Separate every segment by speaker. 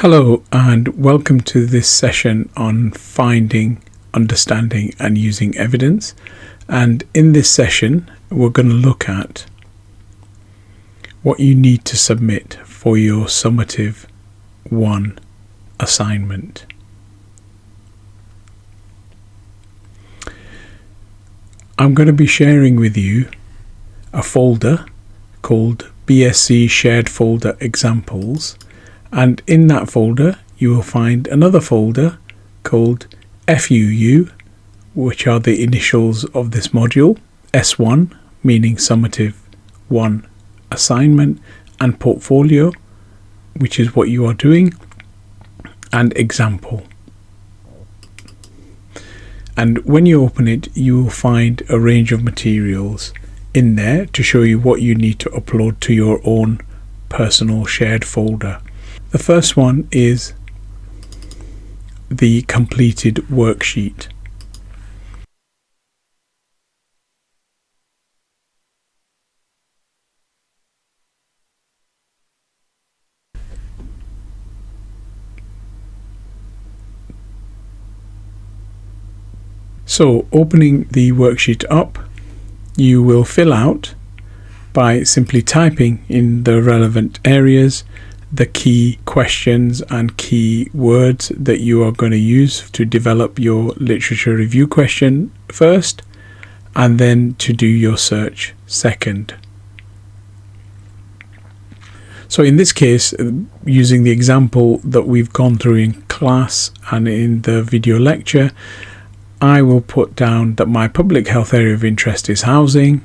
Speaker 1: Hello and welcome to this session on finding, understanding and using evidence. And in this session we're going to look at what you need to submit for your Summative 1 assignment. I'm going to be sharing with you a folder called BSc Shared Folder Examples. And in that folder you will find another folder called FUU, which are the initials of this module, S1 meaning Summative 1 assignment, and Portfolio, which is what you are doing, and Example. And when you open it you will find a range of materials in there to show you what you need to upload to your own personal shared folder. The first one is the completed worksheet. So opening the worksheet up, you will fill out by simply typing in the relevant areas the key questions and key words that you are going to use to develop your literature review question first, and then to do your search second. So in this case, using the example that we've gone through in class and in the video lecture, I will put down that my public health area of interest is housing.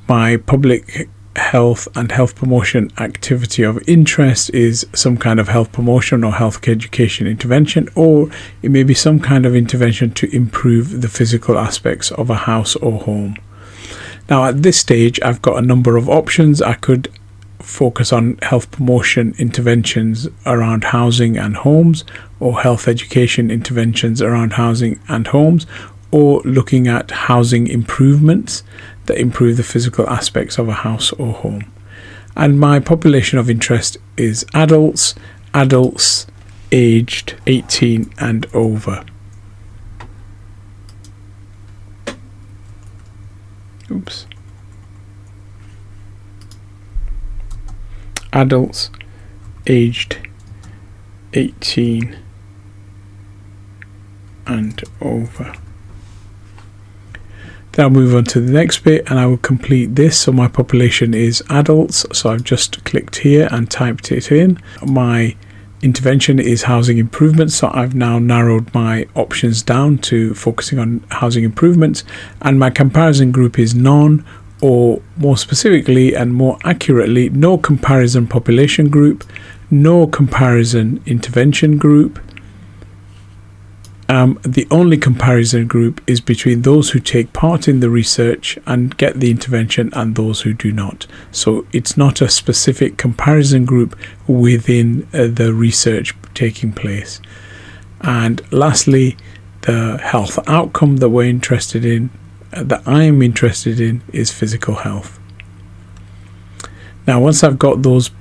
Speaker 1: My public health and health promotion activity of interest is some kind of health promotion or health education intervention, or it may be some kind of intervention to improve the physical aspects of a house or home. Now at this stage I've got a number of options. I could focus on health promotion interventions around housing and homes, or health education interventions around housing and homes, or looking at housing improvements that improve the physical aspects of a house or home. And my population of interest is adults aged 18 and over. Oops. Adults aged 18 and over. Then I'll move on to the next bit and I will complete this. So my population is adults, so I've just clicked here and typed it in. My intervention is housing improvements, so I've now narrowed my options down to focusing on housing improvements, and my comparison group is none, or more specifically and more accurately, no comparison population group, no comparison intervention group. The only comparison group is between those who take part in the research and get the intervention and those who do not. So it's not a specific comparison group within the research taking place. And lastly, the health outcome that we're interested in, that I am interested in, is physical health. Now once I've got those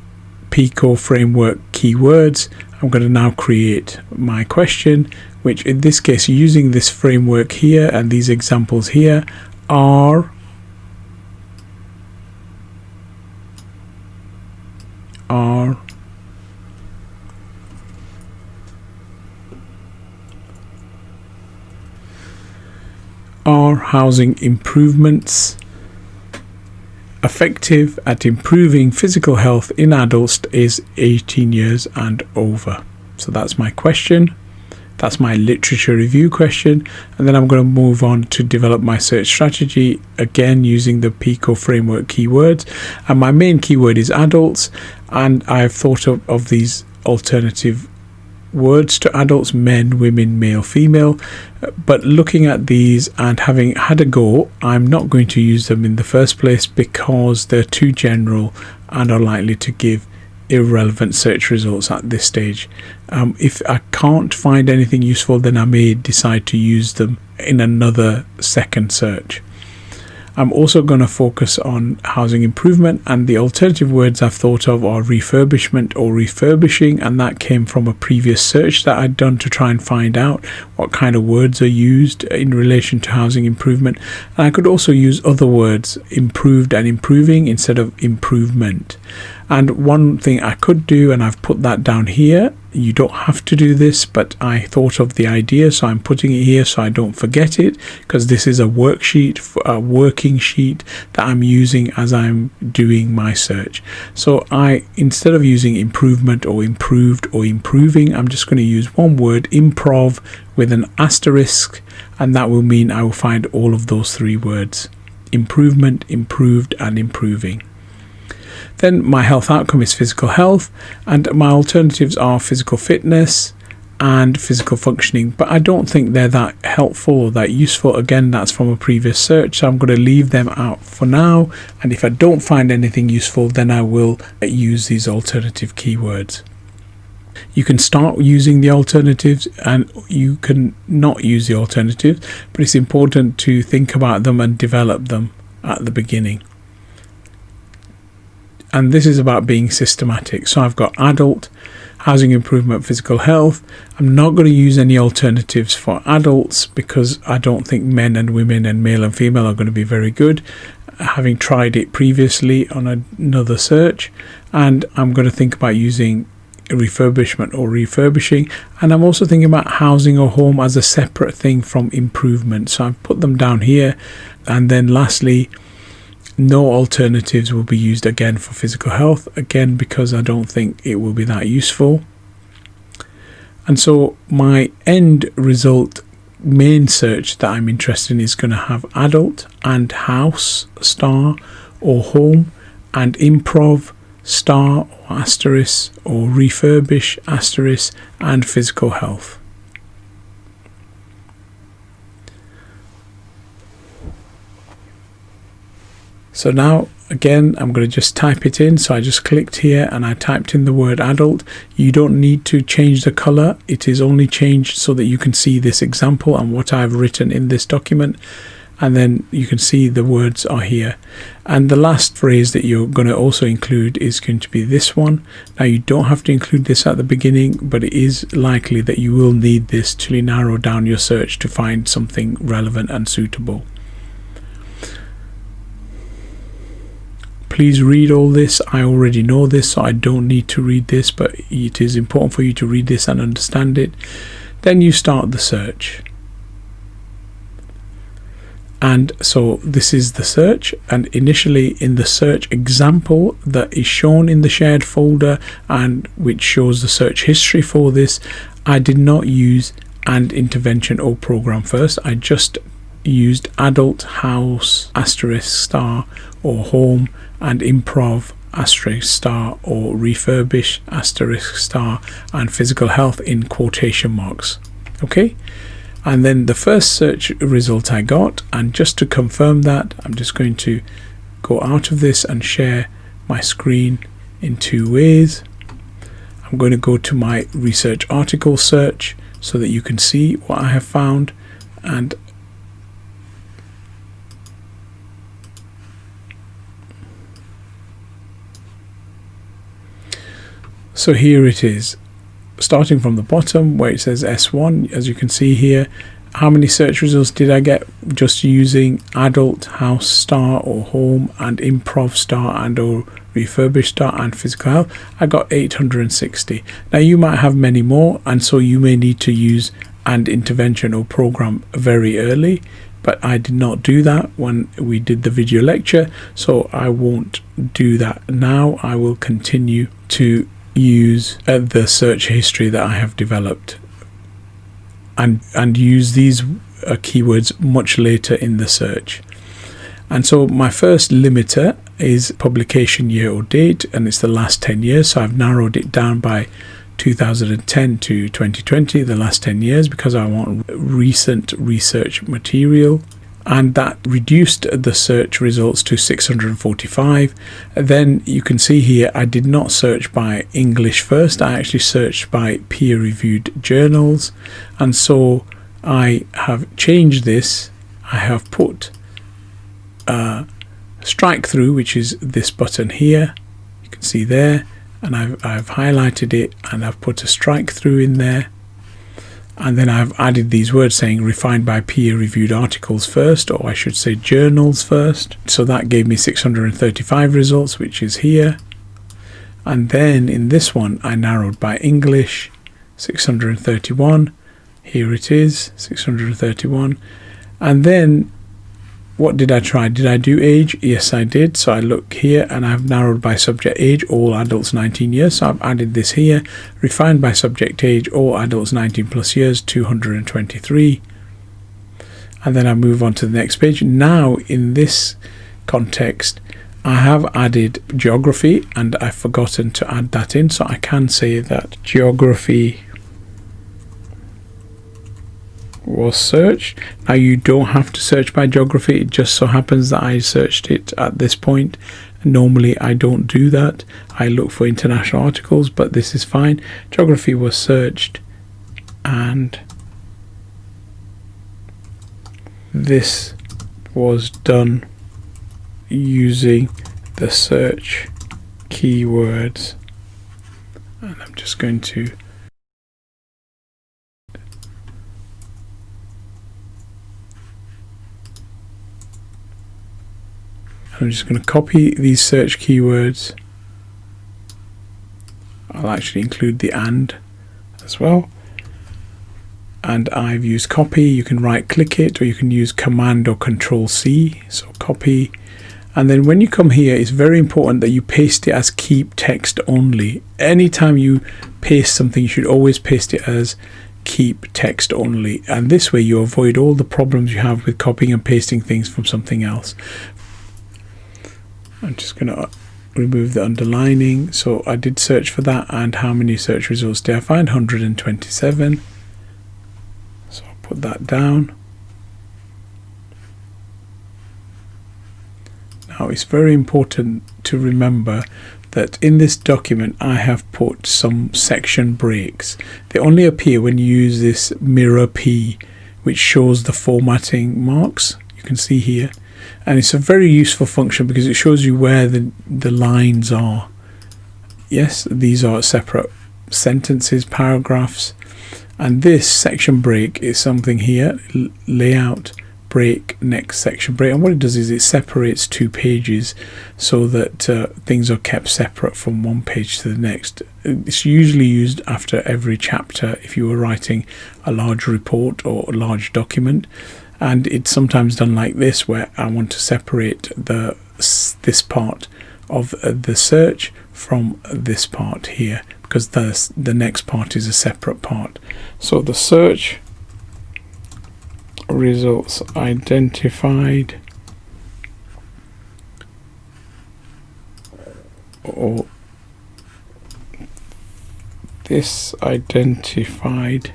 Speaker 1: PICO framework keywords, I'm going to now create my question, which in this case, using this framework here and these examples here, are housing improvements effective at improving physical health in adults is 18 years and over? So that's my question. That's my literature review question, and then I'm going to move on to develop my search strategy, again using the PICO framework keywords. And my main keyword is adults, and I've thought of these alternative words to adults: men, women, male, female. But looking at these and having had a go, I'm not going to use them in the first place because they're too general and are likely to give irrelevant search results at this stage. If I can't find anything useful, then I may decide to use them in another second search. I'm also going to focus on housing improvement, and the alternative words I've thought of are refurbishment or refurbishing, and that came from a previous search that I'd done to try and find out what kind of words are used in relation to housing improvement. And I could also use other words, improved and improving, instead of improvement. And one thing I could do, and I've put that down here, you don't have to do this, but I thought of the idea, so I'm putting it here so I don't forget it, because this is a worksheet, a working sheet that I'm using as I'm doing my search. So instead of using improvement or improved or improving, I'm just going to use one word, improv, with an asterisk, and that will mean I will find all of those three words: improvement, improved, and improving. Then my health outcome is physical health, and my alternatives are physical fitness and physical functioning, but I don't think they're that helpful or that useful. Again, that's from a previous search, so I'm going to leave them out for now, and if I don't find anything useful, then I will use these alternative keywords. You can start using the alternatives and you can not use the alternatives, but it's important to think about them and develop them at the beginning. And this is about being systematic. So I've got adult, housing improvement, physical health. I'm not going to use any alternatives for adults because I don't think men and women and male and female are going to be very good, having tried it previously on another search. And I'm going to think about using refurbishment or refurbishing, and I'm also thinking about housing or home as a separate thing from improvement. So I've put them down here. And then lastly, no alternatives will be used again for physical health, again because I don't think it will be that useful. And so my end result main search that I'm interested in is going to have adult and house star or home, and improv star or asterisk, or refurbish asterisk, and physical health. So now again I'm going to just type it in. So I just clicked here and I typed in the word adult. You don't need to change the color, it is only changed so that you can see this example and what I've written in this document, and then you can see the words are here. And the last phrase that you're going to also include is going to be this one. Now you don't have to include this at the beginning, but it is likely that you will need this to narrow down your search to find something relevant and suitable. Please read all this. I already know this, so I don't need to read this, but it is important for you to read this and understand it. Then you start the search. And so this is the search, and initially in the search example that is shown in the shared folder and which shows the search history for this, I did not use and intervention or program first. I just used adult, house, asterisk star, or home, and improv asterisk star, or refurbish asterisk star, and physical health in quotation marks. Okay, and then the first search result I got, and just to confirm that, I'm just going to go out of this and share my screen in two ways. I'm going to go to my research article search so that you can see what I have found, and so here it is, starting from the bottom where it says S1. As you can see here, how many search results did I get just using adult, house star or home, and improv star and or refurbish star and physical health? I got 860. Now you might have many more, and so you may need to use and intervention or program very early, but I did not do that when we did the video lecture, so I won't do that now. I will continue to use the search history that I have developed and use these keywords much later in the search. And so my first limiter is publication year or date, and it's the last 10 years, so I've narrowed it down by 2010 to 2020, the last 10 years, because I want recent research material. And that reduced the search results to 645. Then you can see here I did not search by English first, I actually searched by peer-reviewed journals, and so I have changed this. I have put strike through, which is this button here. You can see there, and I've highlighted it and I've put a strike through in there, and then I've added these words saying refined by peer-reviewed articles first, or I should say journals first. So that gave me 635 results, which is here. And then in this one I narrowed by English, 631. Here it is, 631. And then what did I try? Did I do age? Yes, I did. So I look here and I've narrowed by subject age, all adults 19 years. So I've added this here. Refined by subject age, all adults 19 plus years, 223. And then I move on to the next page. Now in this context, I have added geography, and I've forgotten to add that in. So I can say that geography was searched. Now you don't have to search by geography, it just so happens that I searched it at this point. Normally I don't do that, I look for international articles, but this is fine. Geography was searched, and this was done using the search keywords, and I'm just going to copy these search keywords. I'll actually include the and as well. And I've used copy. You can right click it, or you can use Command or Control C. So copy. And then when you come here, it's very important that you paste it as keep text only. Anytime you paste something, you should always paste it as keep text only. And this way you avoid all the problems you have with copying and pasting things from something else. I'm just going to remove the underlining. So I did search for that, and how many search results did I find? 127. So I'll put that down. Now it's very important to remember that in this document I have put some section breaks. They only appear when you use this mirror P, which shows the formatting marks. You can see here. And it's a very useful function because it shows you where the lines are. Yes, these are separate sentences, paragraphs. And this section break is something here, layout break, next section break. And what it does is it separates two pages so that things are kept separate from one page to the next. It's usually used after every chapter if you were writing a large report or a large document. And it's sometimes done like this, where I want to separate this part of the search from this part here, because the next part is a separate part. So the search results identified, or this identified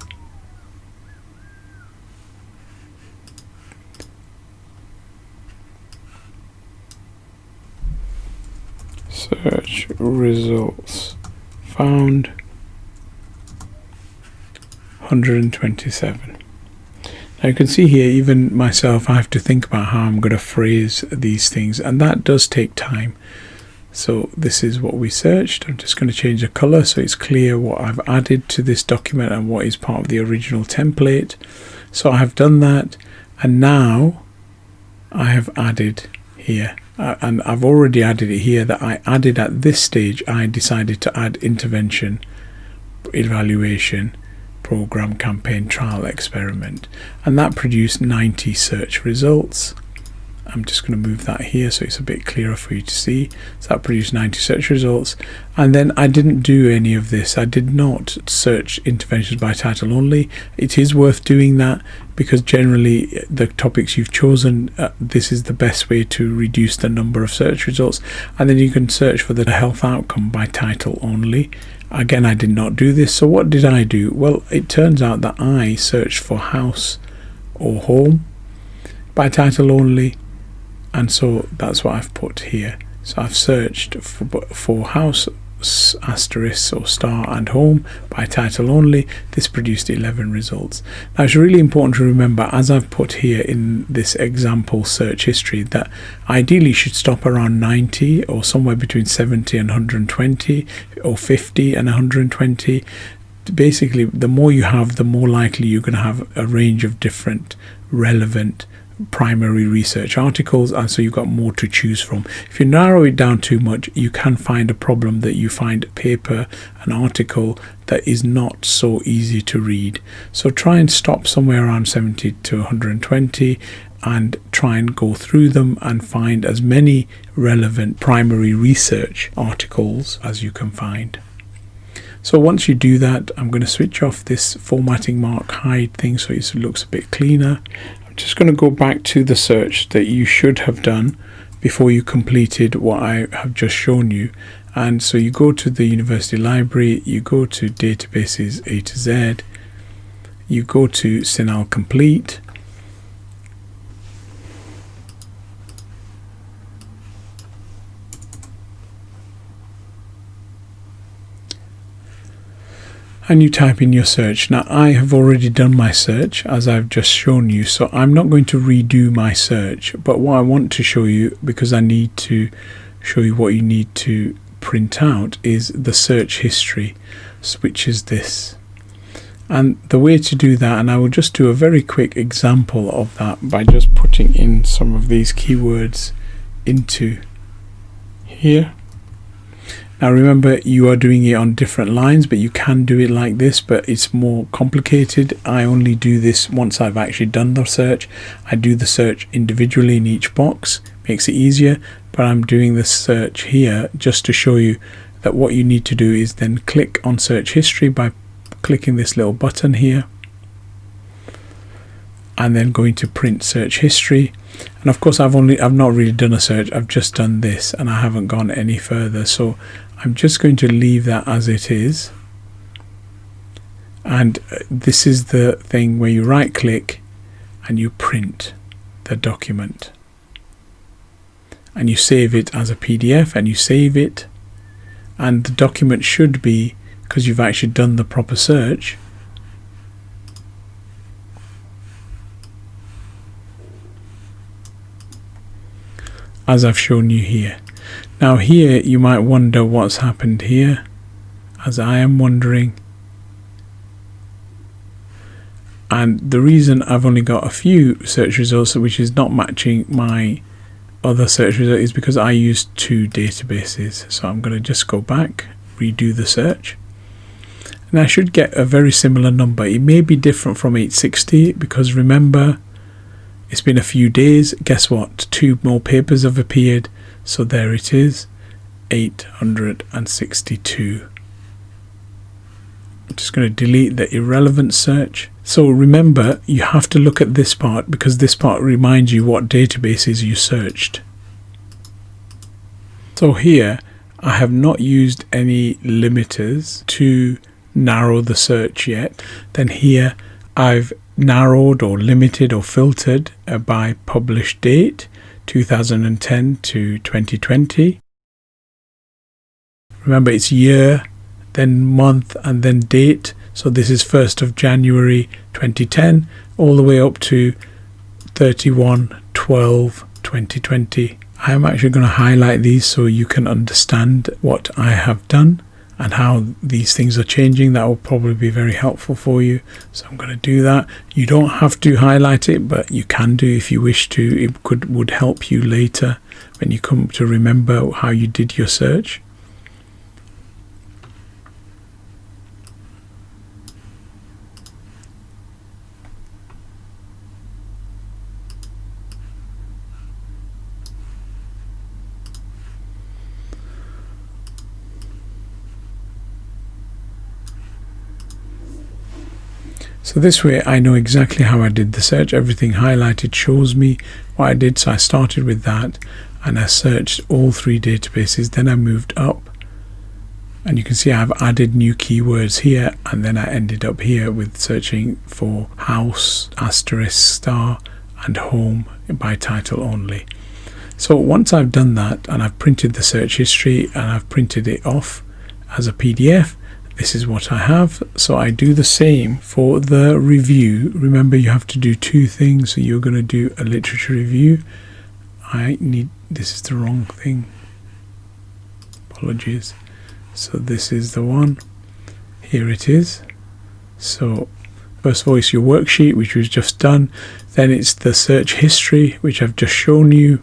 Speaker 1: search results found 127. Now you can see here, even myself, I have to think about how I'm going to phrase these things, and that does take time. So this is what we searched. I'm just going to change the color so it's clear what I've added to this document and what is part of the original template. So I have done that, and now I have added here. And I've already added it here that I added at this stage. I decided to add intervention, evaluation, program, campaign, trial, experiment, and that produced 90 search results. I'm just going to move that here so it's a bit clearer for you to see. So that produced 90 search results, and then I didn't do any of this. I did not search interventions by title only. It is worth doing that because generally the topics you've chosen, this is the best way to reduce the number of search results. And then you can search for the health outcome by title only. Again, I did not do this. So what did I do? Well, it turns out that I searched for house or home by title only. And so that's what I've put here. So I've searched for house asterisk or star and home by title only. This produced 11 results. Now it's really important to remember, as I've put here in this example search history, that ideally you should stop around 90 or somewhere between 70 and 120 or 50 and 120. Basically, the more you have, the more likely you're going to have a range of different relevant primary research articles, and so you've got more to choose from. If you narrow it down too much, you can find a problem that you find a paper, an article that is not so easy to read. So try and stop somewhere around 70 to 120 and try and go through them and find as many relevant primary research articles as you can find. So once you do that, I'm going to switch off this formatting mark hide thing so it looks a bit cleaner. I'm just going to go back to the search that you should have done before you completed what I have just shown you. And so you go to the university library, you go to databases A to Z, you go to CINAHL Complete, and you type in your search. Now I have already done my search as I've just shown you, so I'm not going to redo my search, but what I want to show you, because I need to show you what you need to print out, is the search history, which is this. And the way to do that, and I will just do a very quick example of that by just putting in some of these keywords into here. Now remember, you are doing it on different lines, but you can do it like this, but it's more complicated. I only do this once I've actually done the search. I do the search individually in each box, makes it easier, but I'm doing the search here just to show you that what you need to do is then click on search history by clicking this little button here, and then going to print search history. And of course I've not really done a search, I've just done this and I haven't gone any further, so I'm just going to leave that as it is. And this is the thing where you right click and you print the document and you save it as a PDF, and you save it, and the document should be, because you've actually done the proper search, as I've shown you here. Now here you might wonder what's happened here, as I am wondering, and the reason I've only got a few search results which is not matching my other search result is because I used two databases. So I'm going to just go back, redo the search, and I should get a very similar number. It may be different from 860 because remember, it's been a few days. Guess what? 2 more papers have appeared. So there it is, 862. I'm just going to delete the irrelevant search. So remember, you have to look at this part because this part reminds you what databases you searched. So here, I have not used any limiters to narrow the search yet. Then here, I've narrowed or limited or filtered by published date, 2010 to 2020. Remember, it's year, then month, and then date. So this is 1st of January 2010 all the way up to 31/12/2020. I am actually going to highlight these so you can understand what I have done and how these things are changing. That will probably be very helpful for you. So I'm going to do that. You don't have to highlight it, but you can do if you wish to. It would help you later when you come to remember how you did your search. So this way I know exactly how I did the search. Everything highlighted shows me what I did. So I started with that and I searched all 3 databases. Then I moved up and you can see I've added new keywords here, and then I ended up here with searching for house, asterisk, star and home by title only. So once I've done that and I've printed the search history and I've printed it off, as a PDF. This is what I have. So I do the same for the review. Remember, you have to do two things. So you're going to do a literature review. This is the wrong thing. Apologies. So this is the one. Here it is. So first of all, it's your worksheet, which we've just done. Then it's the search history, which I've just shown you.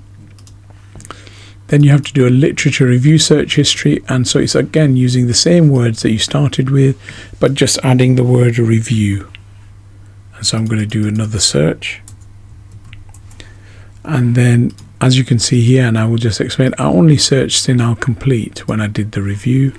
Speaker 1: Then you have to do a literature review search history, and so it's again using the same words that you started with, but just adding the word review. And so I'm going to do another search. And then, as you can see here, and I will just explain, I only searched Sinal Complete when I did the review.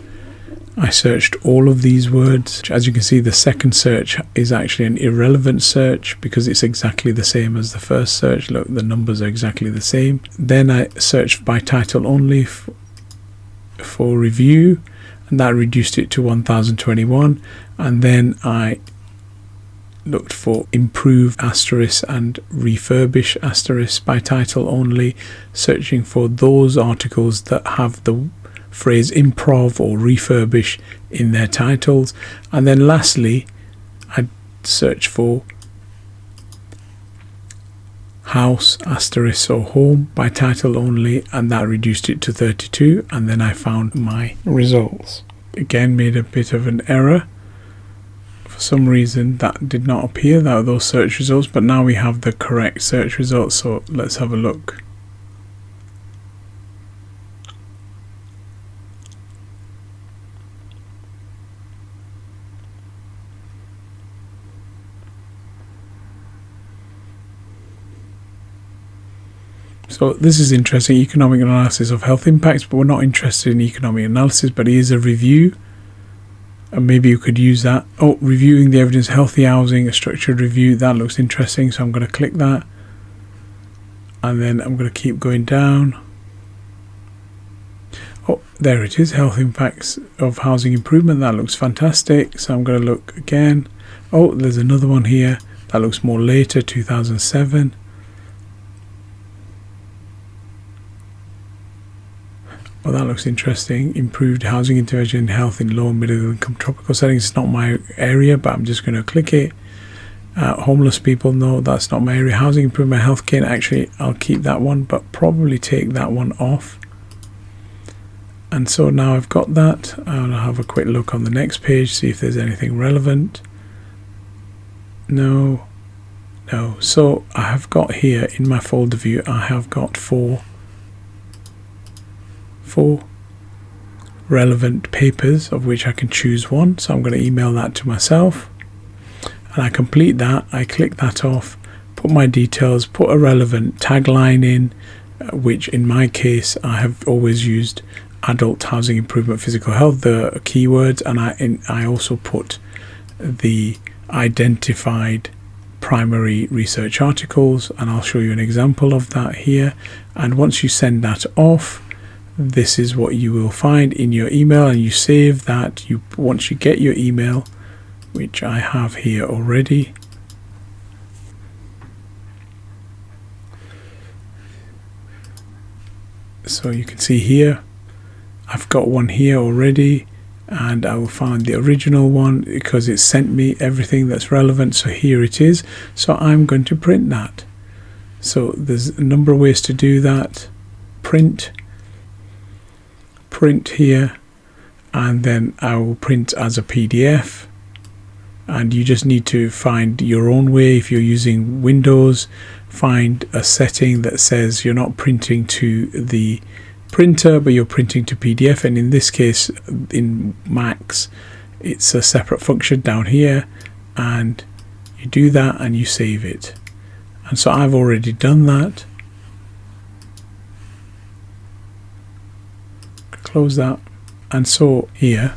Speaker 1: I searched all of these words. As you can see, the second search is actually an irrelevant search because it's exactly the same as the first search. Look, the numbers are exactly the same. Then I searched by title only for review, and that reduced it to 1021. And then I looked for improve asterisk and refurbish asterisk by title only, searching for those articles that have the phrase improv or refurbish in their titles. And then lastly, I search for house asterisk or home by title only, and that reduced it to 32. And then I found my results. Again, made a bit of an error. For some reason that did not appear, that were those search results, but now we have the correct search results. So let's have a look. So this is interesting, economic analysis of health impacts, but we're not interested in economic analysis, but it is a review. And maybe you could use that. Oh, reviewing the evidence, healthy housing, a structured review. That looks interesting, so I'm going to click that. And then I'm going to keep going down. Oh, there it is, health impacts of housing improvement. That looks fantastic. So I'm going to look again. Oh, there's another one here. That looks more later, 2007. Oh, that looks interesting. Improved housing intervention in health in low and middle income tropical settings. It's not my area, but I'm just going to click it. Homeless people, no, that's not my area. Housing improvement, healthcare, actually, I'll keep that one, but probably take that one off. And so now I've got that. I'll have a quick look on the next page, see if there's anything relevant. No. So I have got here in my folder view, I have got four relevant papers, of which I can choose one. So I'm going to email that to myself, and I complete that. I click that off, put my details, put a relevant tagline in, which in my case I have always used adult housing improvement physical health, the keywords, and I also put the identified primary research articles, and I'll show you an example of that here. And once you send that off, this is what you will find in your email, and you save that. Once you get your email, which I have here already, so you can see here I've got one here already, and I will find the original one because it sent me everything that's relevant. So here it is. So I'm going to print that. So there's a number of ways to do that. Print here, and then I will print as a PDF, and you just need to find your own way. If you're using Windows, find a setting that says you're not printing to the printer but you're printing to PDF, and in this case in Macs it's a separate function down here, and you do that and you save it. And so I've already done that. Close that, and so here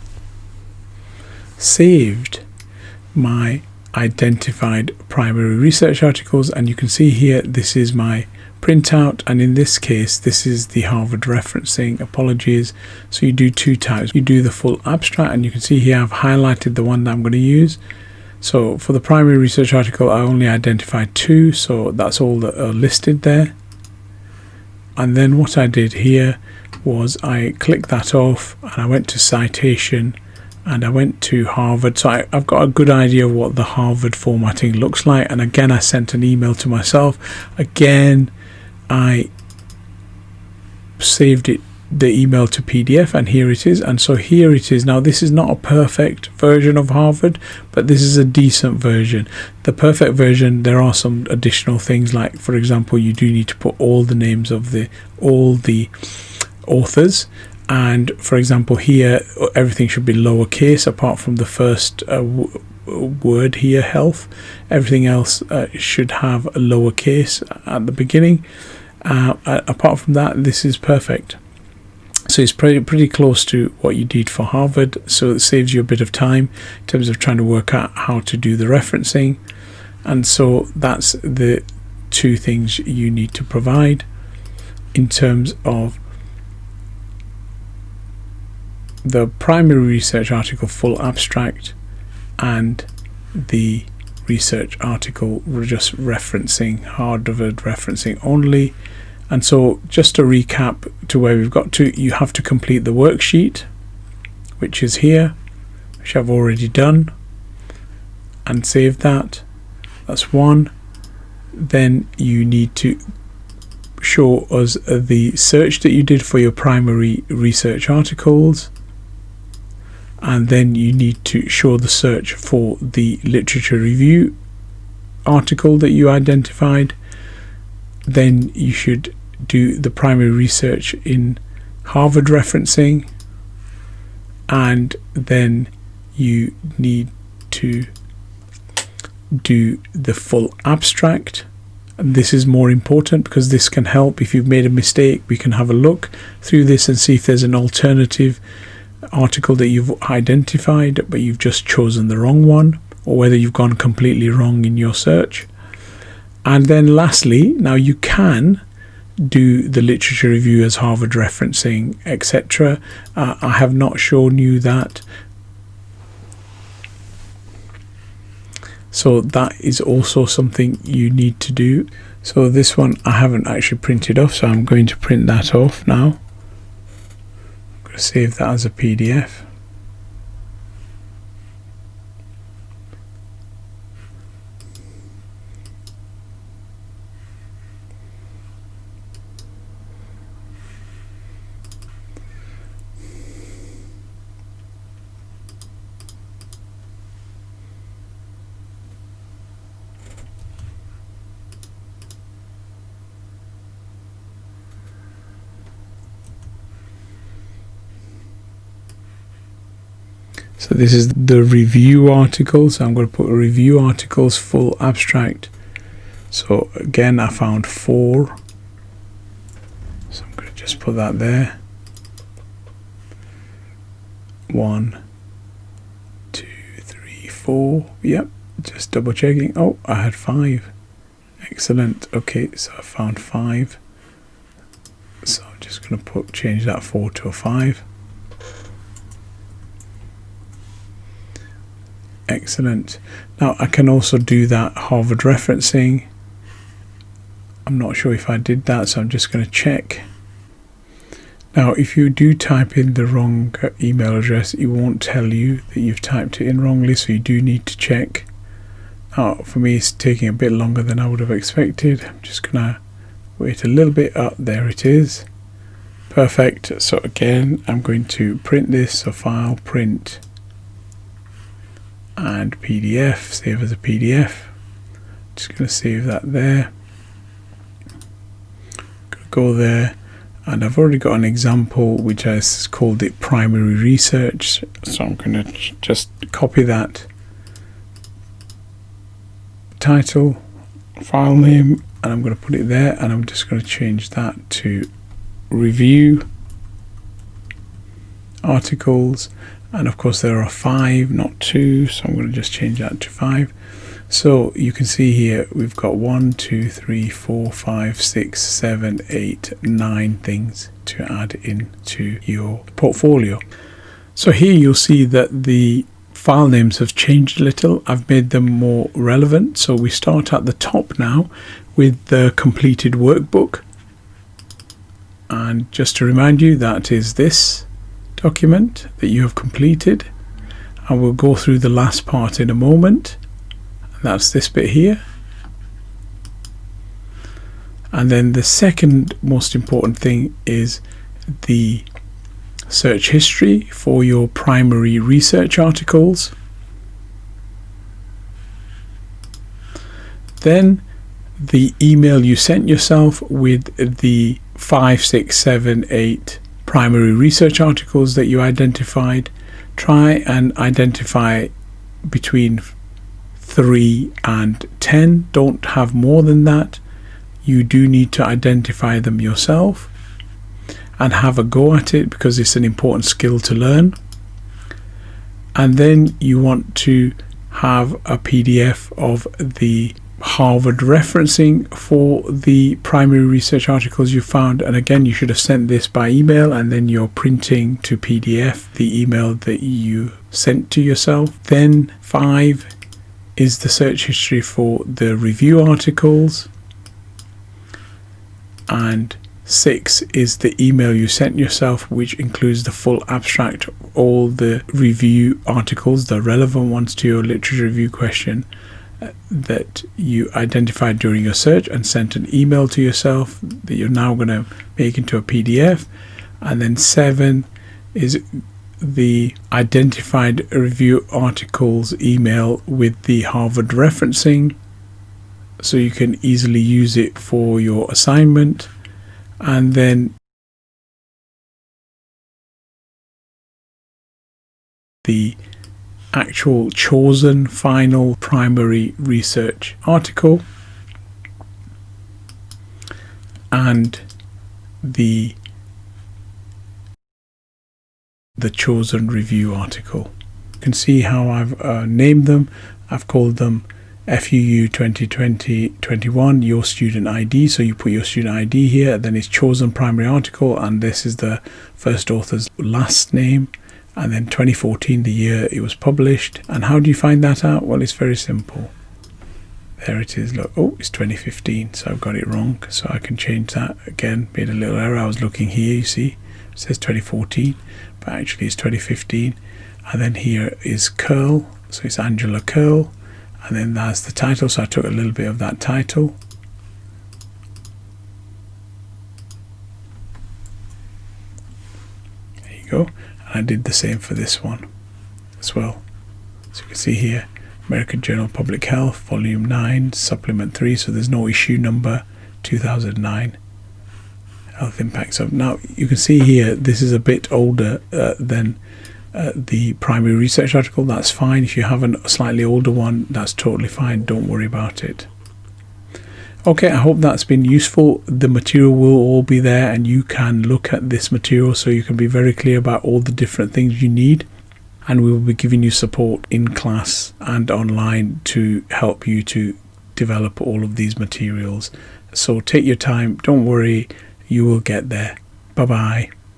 Speaker 1: saved my identified primary research articles, and you can see here this is my printout, and in this case this is the Harvard referencing. Apologies. So you do two types. You do the full abstract, and you can see here I've highlighted the one that I'm going to use. So for the primary research article I only identified two, so that's all that are listed there. And then what I did here was I clicked that off and I went to citation and I went to Harvard. So I've got a good idea of what the Harvard formatting looks like. And again, I sent an email to myself. Again, I saved the email to PDF, and here it is. And so here it is. Now this is not a perfect version of Harvard, but this is a decent version. The perfect version, there are some additional things, like for example, you do need to put all the names of all the authors, and for example here everything should be lowercase apart from the first word here, health. Everything else should have a lowercase at the beginning. Apart from that, this is perfect. So it's pretty close to what you did for Harvard, so it saves you a bit of time in terms of trying to work out how to do the referencing. And so that's the two things you need to provide in terms of the primary research article full abstract and the research article just referencing, Harvard referencing only. And so just to recap to where we've got to, you have to complete the worksheet, which is here, which I've already done, and save that. That's one. Then you need to show us the search that you did for your primary research articles, and then you need to show the search for the literature review article that you identified. Then you should do the primary research in Harvard referencing, and then you need to do the full abstract. And this is more important because this can help. If you've made a mistake, we can have a look through this and see if there's an alternative article that you've identified but you've just chosen the wrong one, or whether you've gone completely wrong in your search. And then lastly, now you can do the literature review as Harvard referencing, etc. I have not shown you that, so that is also something you need to do. So this one I haven't actually printed off, so I'm going to print that off now. I'm going to save that as a PDF. So this is the review article, so I'm going to put review articles full abstract. So again, I found 4, so I'm going to just put that there. 1, 2, 3, 4. Yep, just double checking. Oh, I had 5. Excellent. Okay, so I found 5. So I'm just going to change that 4 to a 5. Excellent. Now I can also do that Harvard referencing. I'm not sure if I did that, so I'm just going to check. Now if you do type in the wrong email address, it won't tell you that you've typed it in wrongly, so you do need to check. Now for me it's taking a bit longer than I would have expected. I'm just going to wait a little bit. Up there it is. Perfect. So again, I'm going to print this, so file, print, and PDF, save as a PDF. Just going to save that there. Go there, and I've already got an example which has called it primary research, so I'm going to just copy that title, file name, and I'm going to put it there, and I'm just going to change that to review articles. And of course there are 5, not 2, so I'm going to just change that to 5. So you can see here we've got 1, 2, 3, 4, 5, 6, 7, 8, 9 things to add into your portfolio. So here you'll see that the file names have changed a little. I've made them more relevant. So we start at the top now with the completed workbook. And just to remind you, that is this document that you have completed. And we'll go through the last part in a moment. And that's this bit here. And then the second most important thing is the search history for your primary research articles. Then the email you sent yourself with the 5, 6, 7, 8 primary research articles that you identified. Try and identify between 3 and 10. Don't have more than that. You do need to identify them yourself and have a go at it, because it's an important skill to learn. And then you want to have a PDF of the Harvard referencing for the primary research articles you found. And again, you should have sent this by email, and then you're printing to PDF the email that you sent to yourself. Then 5 is the search history for the review articles, and 6 is the email you sent yourself, which includes the full abstract, all the review articles, the relevant ones to your literature review question that you identified during your search and sent an email to yourself that you're now going to make into a PDF. And then 7 is the identified review articles email with the Harvard referencing, so you can easily use it for your assignment. And then the actual chosen final primary research article and the chosen review article. You can see how I've named them. I've called them FUU 2020-21 your student ID, so you put your student ID here, then it's chosen primary article, and this is the first author's last name, and then 2014, the year it was published. And how do you find that out? Well, it's very simple. There it is. Look, oh, it's 2015, so I've got it wrong, so I can change that again. Made a little error. I was looking here, you see it says 2014, but actually it's 2015. And then here is Curl, so it's Angela Curl. And then that's the title, so I took a little bit of that title. There you go. And I did the same for this one as well. So you can see here, American Journal of Public Health, Volume 9, Supplement 3, so there's no issue number, 2009. Health impacts of. Now you can see here, this is a bit older than the primary research article. That's fine. If you have a slightly older one, that's totally fine. Don't worry about it. Okay, I hope that's been useful. The material will all be there, and you can look at this material so you can be very clear about all the different things you need, and we will be giving you support in class and online to help you to develop all of these materials. So take your time, don't worry, you will get there. Bye bye.